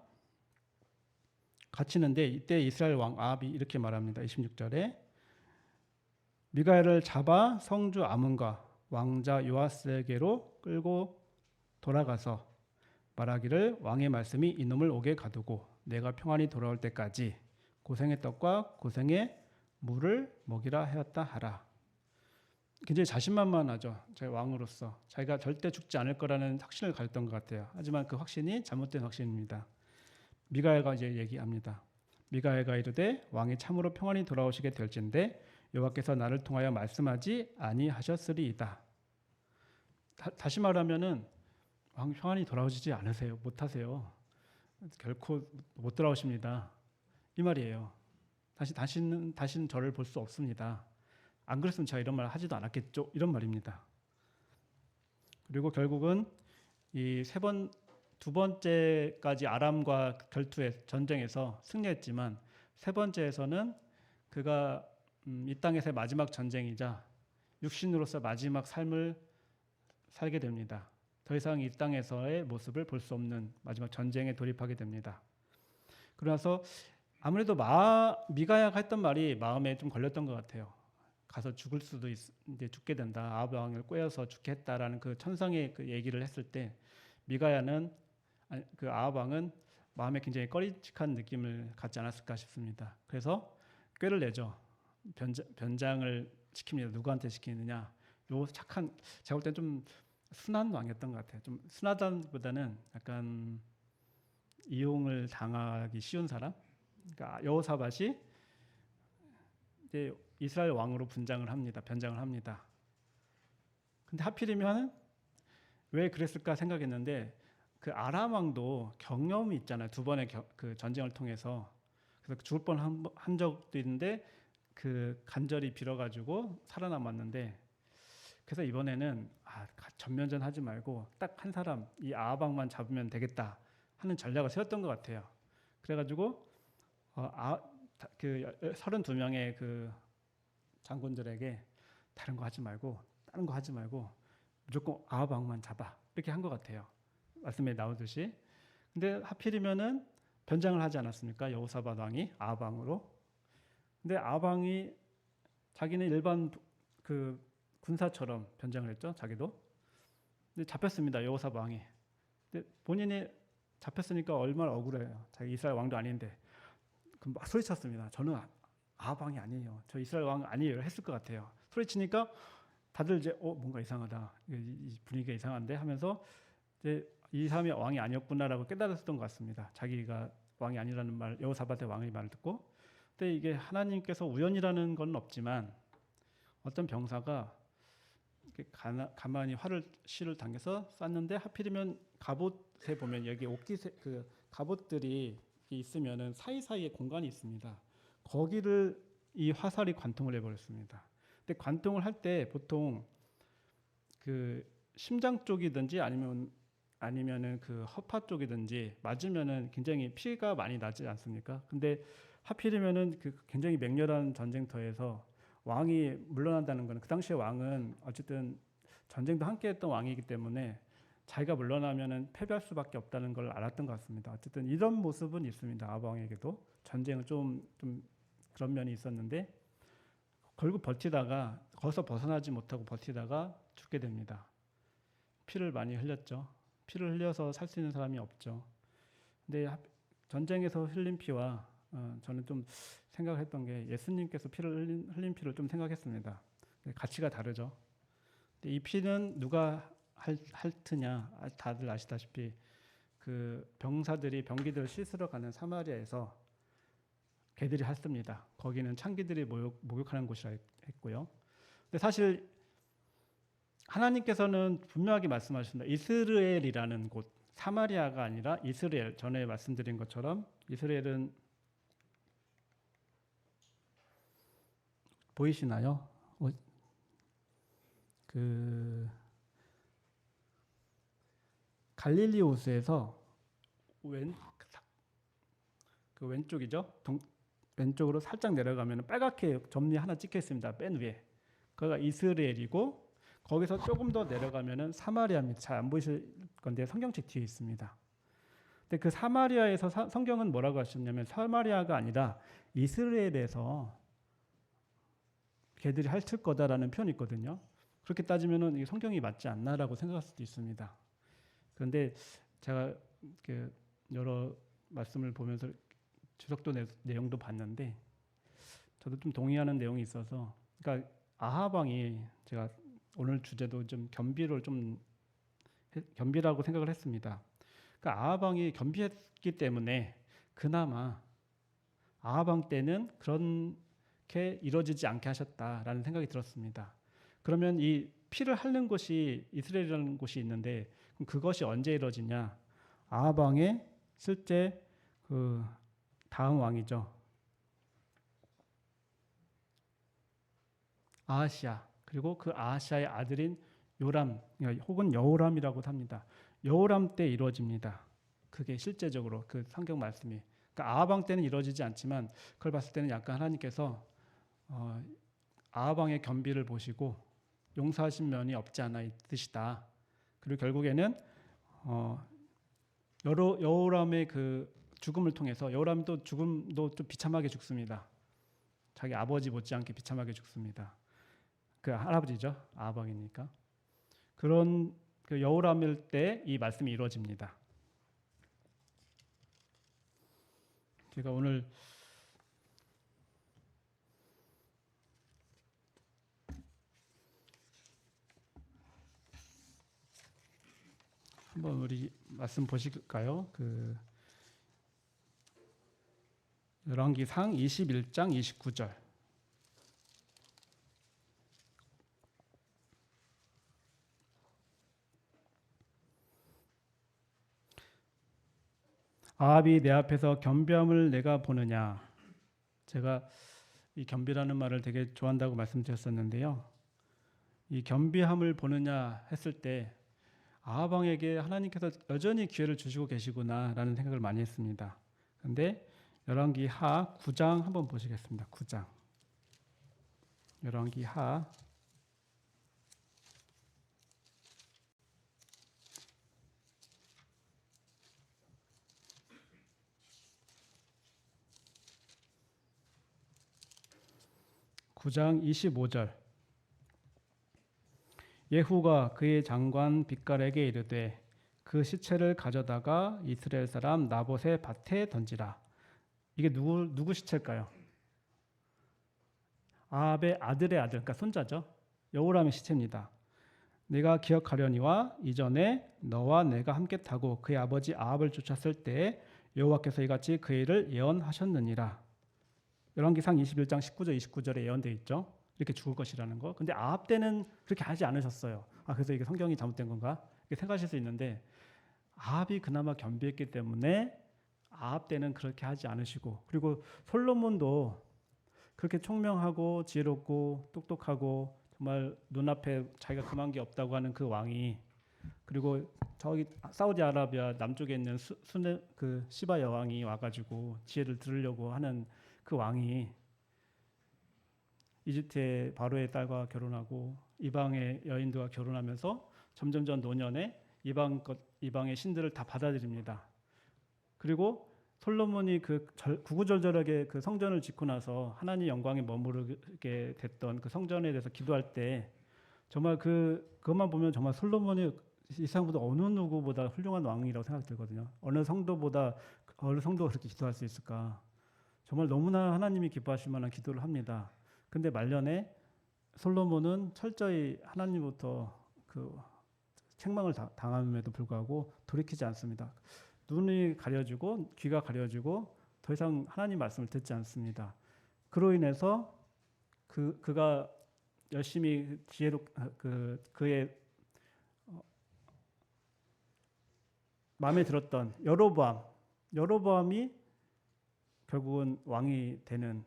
A: 갇히는데, 이때 이스라엘 왕 아합이 이렇게 말합니다. 26절에 미가야를 잡아 성주 아문과 왕자 요아스에게로 끌고 돌아가서 말하기를 왕의 말씀이 이놈을 옥에 가두고 내가 평안히 돌아올 때까지 고생의 떡과 고생의 물을 먹이라 하였다 하라. 굉장히 자신만만하죠. 자기 왕으로서 자기가 절대 죽지 않을 거라는 확신을 가졌던 것 같아요. 하지만 그 확신이 잘못된 확신입니다. 미가야가 이제 얘기합니다. 미가야가 이르되 왕이 참으로 평안히 돌아오시게 될진데 여호와께서 나를 통하여 말씀하지 아니하셨으리이다. 다시 말하면은 왕 평안히 돌아오시지 않으세요. 못하세요. 결코 못 돌아오십니다. 이 말이에요. 다시는 저를 볼 수 없습니다. 안 그랬으면 제가 이런 말 하지도 않았겠죠. 이런 말입니다. 그리고 결국은 이 두 번째까지 아람과 결투의 전쟁에서 승리했지만, 세 번째에서는 그가 이 땅에서의 마지막 전쟁이자 육신으로서 마지막 삶을 살게 됩니다. 더 이상 이 땅에서의 모습을 볼 수 없는 마지막 전쟁에 돌입하게 됩니다. 그러면서 아무래도 미가야가 했던 말이 마음에 좀 걸렸던 것 같아요. 가서 죽을 수도 이제 죽게 된다. 아합 왕을 꾀어서 죽게 했다라는 그 천상의 그 얘기를 했을 때 미가야는 그 아합 왕은 마음에 굉장히 꺼리직한 느낌을 갖지 않았을까 싶습니다. 그래서 꾀를 내죠. 변장을 시킵니다. 누구한테 시키느냐? 요 착한, 제가 볼 땐 좀 순한 왕이었던 것 같아요. 좀 순하다보다는 약간 이용을 당하기 쉬운 사람. 그러니까 여호사밧이 이제 이스라엘 왕으로 변장을 합니다. 근데 하필이면 왜 그랬을까 생각했는데 그 아람 왕도 경험이 있잖아요. 두 번의 그 전쟁을 통해서. 그래서 죽을 뻔한 적도 있는데 그 간절히 빌어가지고 살아남았는데, 그래서 이번에는 전면전 하지 말고 딱 한 사람, 이 아합 왕만 잡으면 되겠다 하는 전략을 세웠던 것 같아요. 그래가지고 그 32명의 그 장군들에게 다른 거 하지 말고 무조건 아합 왕만 잡아, 이렇게 한 것 같아요. 말씀에 나오듯이. 근데 하필이면은 변장을 하지 않았습니까? 여호사밧 왕이 아합 왕으로. 근데 아합 왕이 자기는 일반 그 군사처럼 변장을 했죠. 자기도. 근데 잡혔습니다. 여호사밧 왕이. 근데 본인이 잡혔으니까 얼마나 억울해요. 자기 이스라엘 왕도 아닌데. 그럼 막 소리쳤습니다. 저는 아합 왕이 아니에요. 저 이스라엘 왕 아니에요. 했을 것 같아요. 소리치니까 다들 이제 뭔가 이상하다. 이 분위기가 이상한데 하면서 이제 이 사람이 왕이 아니었구나라고 깨달았던 것 같습니다. 자기가 왕이 아니라는 말, 여호사밧의 왕의 말을 듣고. 근데 이게 하나님께서 우연이라는 건 없지만 어떤 병사가 가만히 실을 당겨서 쐈는데 하필이면 갑옷에 보면 여기 그 갑옷들이 있으면은 사이사이에 공간이 있습니다. 거기를 이 화살이 관통을 해버렸습니다. 근데 관통을 할 때 보통 그 심장 쪽이든지 아니면은 그 허파 쪽이든지 맞으면은 굉장히 피가 많이 나지 않습니까? 근데 하필이면은 그 굉장히 맹렬한 전쟁터에서 왕이 물러난다는 것은, 그 당시에 왕은 어쨌든 전쟁도 함께했던 왕이기 때문에 자기가 물러나면은 패배할 수밖에 없다는 걸 알았던 것 같습니다. 어쨌든 이런 모습은 있습니다. 아합 왕에게도 전쟁은 좀 그런 면이 있었는데 결국 버티다가 거기서 벗어나지 못하고 버티다가 죽게 됩니다. 피를 많이 흘렸죠. 피를 흘려서 살 수 있는 사람이 없죠. 근데 전쟁에서 흘린 피와 저는 좀 생각을 했던 게 예수님께서 피를 흘린 피를 좀 생각했습니다. 가치가 다르죠. 근데 이 피는 누가 핥으냐? 다들 아시다시피 그 병기들 씻으러 가는 사마리아에서 개들이 핥습니다. 거기는 창기들이 목욕하는 곳이라 했고요. 근데 사실 하나님께서는 분명하게 말씀하셨습니다. 이스라엘이라는 곳, 사마리아가 아니라 이스라엘, 전에 말씀드린 것처럼 이스라엘은 보이시나요? 그 갈릴리 호수에서 그 왼쪽이죠. 왼쪽으로 살짝 내려가면 빨갛게 점리 하나 찍혀 있습니다. 맨 위에. 거기가 이스라엘이고 거기서 조금 더 내려가면은 사마리아입니다. 잘 안 보이실 건데 성경책 뒤에 있습니다. 근데 그 사마리아에서 성경은 뭐라고 하셨냐면 사마리아가 아니라 이스라엘에서 개들이 핥을 거다라는 표현이 있거든요. 그렇게 따지면은 이 성경이 맞지 않나라고 생각할 수도 있습니다. 그런데 제가 여러 말씀을 보면서 주석도 내용도 봤는데 저도 좀 동의하는 내용이 있어서, 그러니까 아합 왕이, 제가 오늘 주제도 좀 겸비라고 생각을 했습니다. 그러니까 아합 왕이 겸비했기 때문에 그나마 아합 왕 때는 그렇게 이루어지지 않게 하셨다라는 생각이 들었습니다. 그러면 이 피를 핥는 곳이 이스라엘이라는 곳이 있는데 그럼 그것이 언제 이루어지냐? 아합 왕의 실제 그 다음 왕이죠. 아하시아. 그리고 그 아하시아의 아들인 요람 혹은 여호람이라고도 합니다. 여호람 때 이루어집니다. 그게 실제적으로 그 성경 말씀이. 그러니까 아합 왕 때는 이루어지지 않지만 그걸 봤을 때는 약간 하나님께서 아합 왕의 겸비를 보시고 용서하신 면이 없지 않아 있으시다. 그리고 결국에는 여호람의 그 죽음을 통해서, 여호람도 죽음도 좀 비참하게 죽습니다. 자기 아버지 못지않게 비참하게 죽습니다. 그 할아버지죠. 아방이니까. 그런 그 여호람일 때 이 말씀이 이루어집니다. 제가 오늘 한번 우리 말씀 보실까요? 그 열왕기상 21장 29절. 아합이 내 앞에서 겸비함을 내가 보느냐. 제가 이 겸비라는 말을 되게 좋아한다고 말씀드렸었는데요. 이 겸비함을 보느냐 했을 때 아합 왕에게 하나님께서 여전히 기회를 주시고 계시구나라는 생각을 많이 했습니다. 그런데 열왕기하 9장 한번 보시겠습니다. 9장. 열왕기하 9장 25절. 예후가 그의 장관 빗갈에게 이르되 그 시체를 가져다가 이스라엘 사람 나봇의 밭에 던지라. 이게 누구 시체일까요? 아합의 아들의 아들, 그러니까 손자죠. 여호람의 시체입니다. 내가 기억하려니와 이전에 너와 내가 함께 타고 그의 아버지 아합을 쫓았을 때 여호와께서 이같이 그 일을 예언하셨느니라. 열왕기상 21장 19절 29절에 예언되어 있죠. 이렇게 죽을 것이라는 거. 근데 아합 때는 그렇게 하지 않으셨어요. 그래서 이게 성경이 잘못된 건가? 이렇게 생각하실 수 있는데 아합이 그나마 겸비했기 때문에 아합 때는 그렇게 하지 않으시고, 그리고 솔로몬도 그렇게 총명하고 지혜롭고 똑똑하고 정말 눈앞에 자기가 금한 게 없다고 하는 그 왕이, 그리고 저기 사우디아라비아 남쪽에 있는 그 시바 여왕이 와가지고 지혜를 들으려고 하는 그 왕이 이집트의 바로의 딸과 결혼하고 이방의 여인들과 결혼하면서 점점점 노년에 이방의 신들을 다 받아들입니다. 그리고 솔로몬이 그 구구절절하게 그 성전을 짓고 나서 하나님 영광에 머무르게 됐던 그 성전에 대해서 기도할 때 정말 그것만 보면 정말 솔로몬이 이 세상보다 어느 누구보다 훌륭한 왕이라고 생각되거든요. 어느 성도가 그렇게 기도할 수 있을까? 정말 너무나 하나님이 기뻐하실 만한 기도를 합니다. 근데 말년에 솔로몬은 철저히 하나님부터 그 책망을 당함에도 불구하고 돌이키지 않습니다. 눈이 가려지고 귀가 가려지고 더 이상 하나님 말씀을 듣지 않습니다. 그로 인해서 그가 열심히 그의 마음에 들었던 여로보암이 결국은 왕이 되는,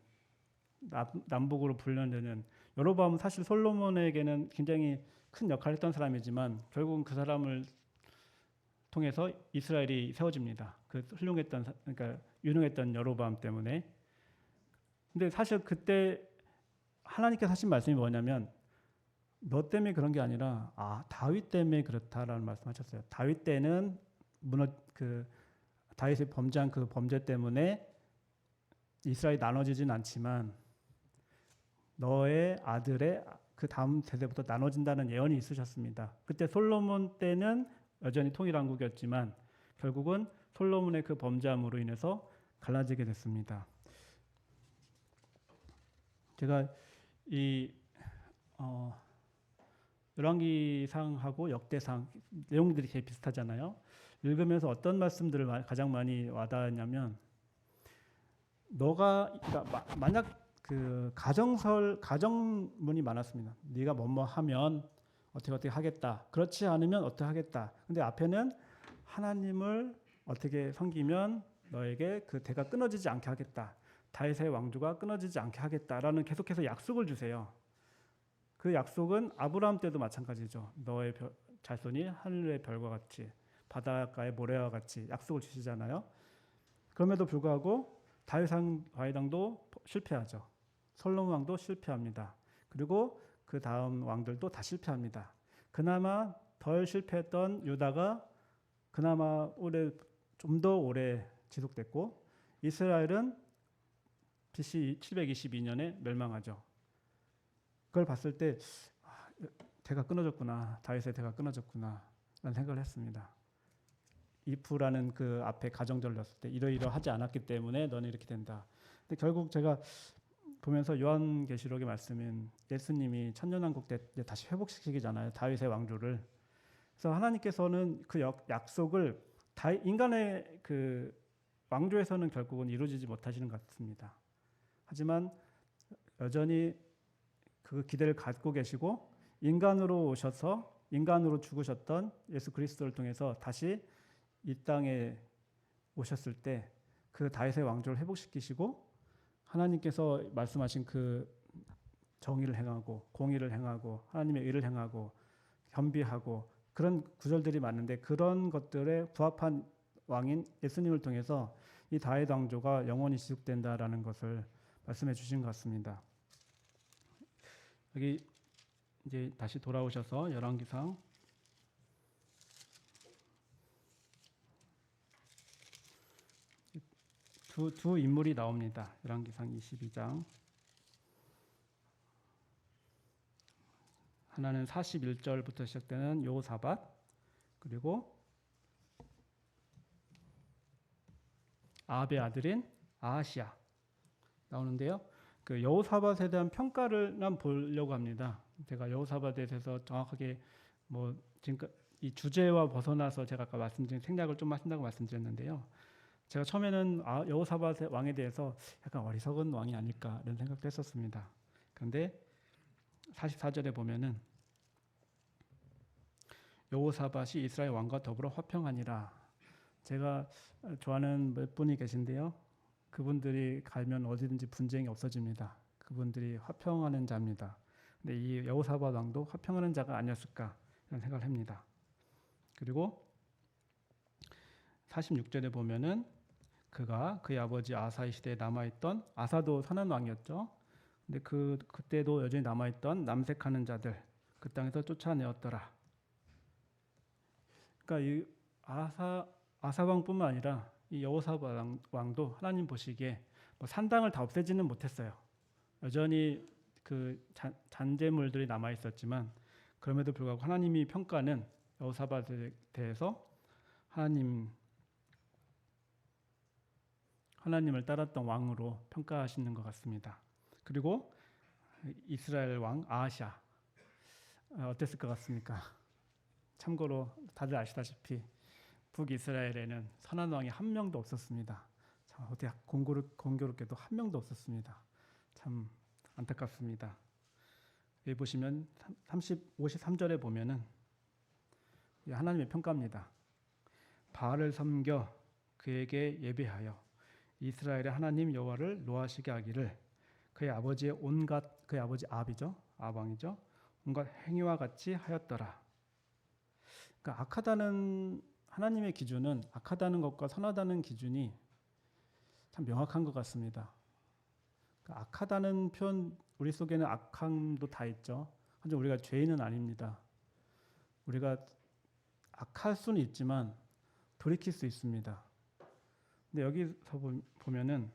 A: 남북으로 분열되는. 여로보암은 사실 솔로몬에게는 굉장히 큰 역할을 했던 사람이지만 결국은 그 사람을 통해서 이스라엘이 세워집니다. 그 그러니까 유능했던 여로보암 때문에. 근데 사실 그때 하나님께서 하신 말씀이 뭐냐면 너 때문에 그런 게 아니라 다윗 때문에 그렇다라는 말씀하셨어요. 다윗 때는 다윗이 범죄한 그 범죄 때문에 이스라엘이 나눠지진 않지만 너의 아들의 그 다음 세대부터 나눠진다는 예언이 있으셨습니다. 그때 솔로몬 때는 여전히 통일왕국이었지만 결국은 솔로몬의 그 범죄함으로 인해서 갈라지게 됐습니다. 제가 이 열왕기상하고 역대상 내용들이 되게 비슷하잖아요. 읽으면서 어떤 말씀들을 가장 많이 와닿았냐면, 그러니까 만약 그 가정문이 많았습니다. 네가 뭐뭐 하면 어떻게 하겠다. 그렇지 않으면 어떻게 하겠다. 근데 앞에는 하나님을 어떻게 섬기면 너에게 그 대가 끊어지지 않게 하겠다. 다윗의 왕조가 끊어지지 않게 하겠다라는 계속해서 약속을 주세요. 그 약속은 아브라함 때도 마찬가지죠. 너의 자손이 하늘의 별과 같이 바닷가의 모래와 같이 약속을 주시잖아요. 그럼에도 불구하고 다윗 왕도 실패하죠. 솔로몬 왕도 실패합니다. 그리고 그 다음 왕들도 다 실패합니다. 그나마 덜 실패했던 유다가 그나마 좀 더 오래 지속됐고, 이스라엘은 BC 722년에 멸망하죠. 그걸 봤을 때 대가 끊어졌구나. 다윗의 대가 끊어졌구나. 라는 생각을 했습니다. if라는 그 앞에 가정절을 넣었을 때 이러이러하지 않았기 때문에 너는 이렇게 된다. 근데 결국 제가 보면서 요한계시록의 말씀은 예수님이 천년왕국 때 다시 회복시키잖아요. 다윗의 왕조를. 그래서 하나님께서는 그 약속을 인간의 그 왕조에서는 결국은 이루어지지 못하시는 것 같습니다. 하지만 여전히 그 기대를 갖고 계시고 인간으로 오셔서 인간으로 죽으셨던 예수 그리스도를 통해서 다시 이 땅에 오셨을 때 그 다윗의 왕조를 회복시키시고 하나님께서 말씀하신 그 정의를 행하고 공의를 행하고 하나님의 의를 행하고 겸비하고 그런 구절들이 많은데 그런 것들에 부합한 왕인 예수님을 통해서 이 다윗 왕조가 영원히 지속된다라는 것을 말씀해 주신 것 같습니다. 여기 이제 다시 돌아오셔서 열왕기상 두 인물이 나옵니다. 열왕기상 22장. 하나는 41절부터 시작되는 여호사밧, 그리고 아합의 아들인 아하시야 나오는데요. 그 여호사밧에 대한 평가를 난 보려고 합니다. 제가 여호사밧에 대해서 정확하게 뭐 지금 이 주제와 벗어나서 제가 아까 말씀드린 생략을 좀 하신다고 말씀드렸는데요. 제가 처음에는 여호사밧 왕에 대해서 약간 어리석은 왕이 아닐까 이런 생각도 했었습니다. 그런데 44절에 보면은 여호사밧이 이스라엘 왕과 더불어 화평하니라. 제가 좋아하는 몇 분이 계신데요. 그분들이 가면 어디든지 분쟁이 없어집니다. 그분들이 화평하는 자입니다. 근데 이 여호사밧 왕도 화평하는 자가 아니었을까 이런 생각을 합니다. 그리고 46절에 보면은 그가 그의 아버지 아사의 시대에 남아있던 아사도 선한 왕이었죠. 근데 그때도 여전히 남아있던 남색하는 자들 그 땅에서 쫓아내었더라. 그러니까 이 아사 왕뿐만 아니라 이 여호사밧 왕도 하나님 보시기에 뭐 산당을 다 없애지는 못했어요. 여전히 그 잔재물들이 남아 있었지만 그럼에도 불구하고 하나님이 평가는 여호사밧에 대해서 하나님을 따랐던 왕으로 평가하시는 것 같습니다. 그리고 이스라엘 왕 아하시야 어땠을 것 같습니까? 참고로 다들 아시다시피 북이스라엘에는 선한 왕이 한 명도 없었습니다. 참 어떻게 공교롭게도 한 명도 없었습니다. 참 안타깝습니다. 여기 보시면 53절에 보면은 하나님의 평가입니다. 바알을 섬겨 그에게 예배하여 이스라엘의 하나님 여호와를 노하시게 하기를 그의 아버지 아합이죠. 아합 왕이죠. 온갖 행위와 같이 하였더라. 그러니까 악하다는 하나님의 기준은 악하다는 것과 선하다는 기준이 참 명확한 것 같습니다. 그러니까 악하다는 표현 우리 속에는 악함도 다 있죠. 하지만 우리가 죄인은 아닙니다. 우리가 악할 수는 있지만 돌이킬 수 있습니다. 근데 여기서 보면은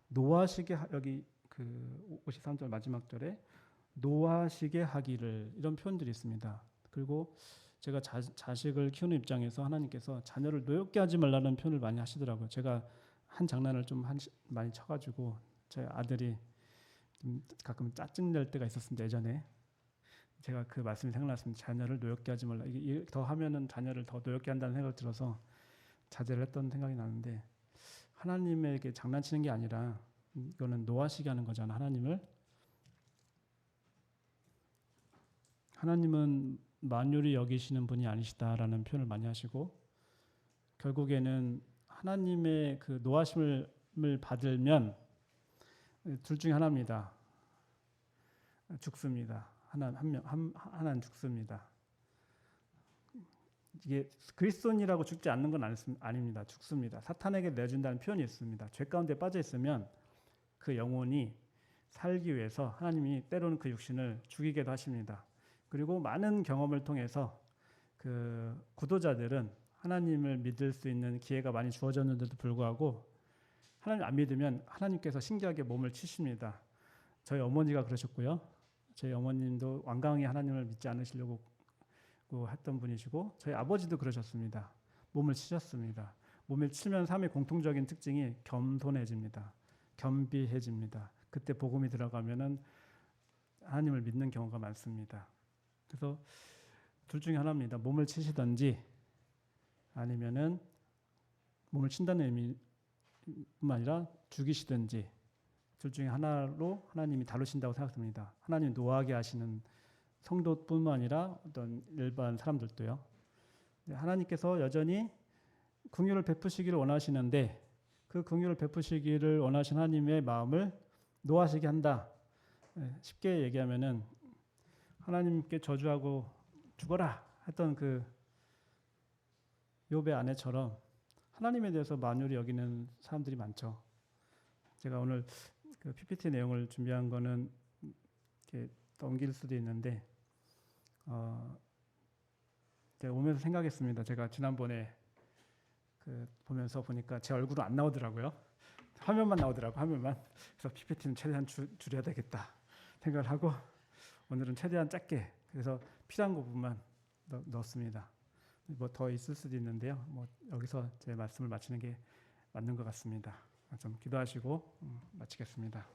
A: 노하시게 여기 그 53절 마지막 절에 노하시게 하기를 이런 표현들이 있습니다. 그리고 제가 자식을 키우는 입장에서 하나님께서 자녀를 노엽게 하지 말라는 표현을 많이 하시더라고요. 제가 한 장난을 좀 많이 쳐가지고 제 아들이 좀 가끔 짜증낼 때가 있었습니다. 예전에 제가 그 말씀이 생각났습니다. 자녀를 노엽게 하지 말라. 이게 더 하면은 자녀를 더 노엽게 한다는 생각을 들어서 자제를 했던 생각이 나는데 하나님에게 장난치는 게 아니라 이거는 노하시게 하는 거잖아. 하나님은 만유리 여기시는 분이 아니시다라는 표현을 많이 하시고 결국에는 하나님의 그 노하심을 받으면 둘 중에 하나입니다. 죽습니다. 하나는 죽습니다. 이게 그리스도인이라고 죽지 않는 건 아닙니다. 죽습니다. 사탄에게 내준다는 표현이 있습니다. 죄 가운데 빠져 있으면 그 영혼이 살기 위해서 하나님이 때로는 그 육신을 죽이기도 하십니다. 그리고 많은 경험을 통해서 그 구도자들은 하나님을 믿을 수 있는 기회가 많이 주어졌는데도 불구하고 하나님 안 믿으면 하나님께서 신기하게 몸을 치십니다. 저희 어머니가 그러셨고요. 저희 어머님도 완강히 하나님을 믿지 않으시려고 했던 분이시고 저희 아버지도 그러셨습니다. 몸을 치셨습니다. 몸을 치면 삶의 공통적인 특징이 겸손해집니다. 겸비해집니다. 그때 복음이 들어가면은 하나님을 믿는 경우가 많습니다. 그래서 둘 중에 하나입니다. 몸을 치시든지 아니면은 몸을 친다는 의미뿐만 아니라 죽이시든지 둘 중에 하나로 하나님이 다루신다고 생각됩니다. 하나님이 노하게 하시는 성도뿐만 아니라 어떤 일반 사람들도요. 하나님께서 여전히 긍휼을 베푸시기를 원하시는데 그 긍휼을 베푸시기를 원하신 하나님의 마음을 노하시게 한다. 쉽게 얘기하면은 하나님께 저주하고 죽어라 했던 그 욥의 아내처럼 하나님에 대해서 만유리 여기는 사람들이 많죠. 제가 오늘 그 PPT 내용을 준비한 거는 이렇게 넘길 수도 있는데 제가 오면서 생각했습니다. 제가 지난번에 그 보면서 보니까 제 얼굴은 안 나오더라고요. 화면만 나오더라고, 화면만. 그래서 PPT는 최대한 줄여야 되겠다 생각을 하고 오늘은 최대한 짧게 그래서 필요한 부분만 넣었습니다. 뭐 더 있을 수도 있는데요. 뭐 여기서 제 말씀을 마치는 게 맞는 것 같습니다. 좀 기도하시고 마치겠습니다.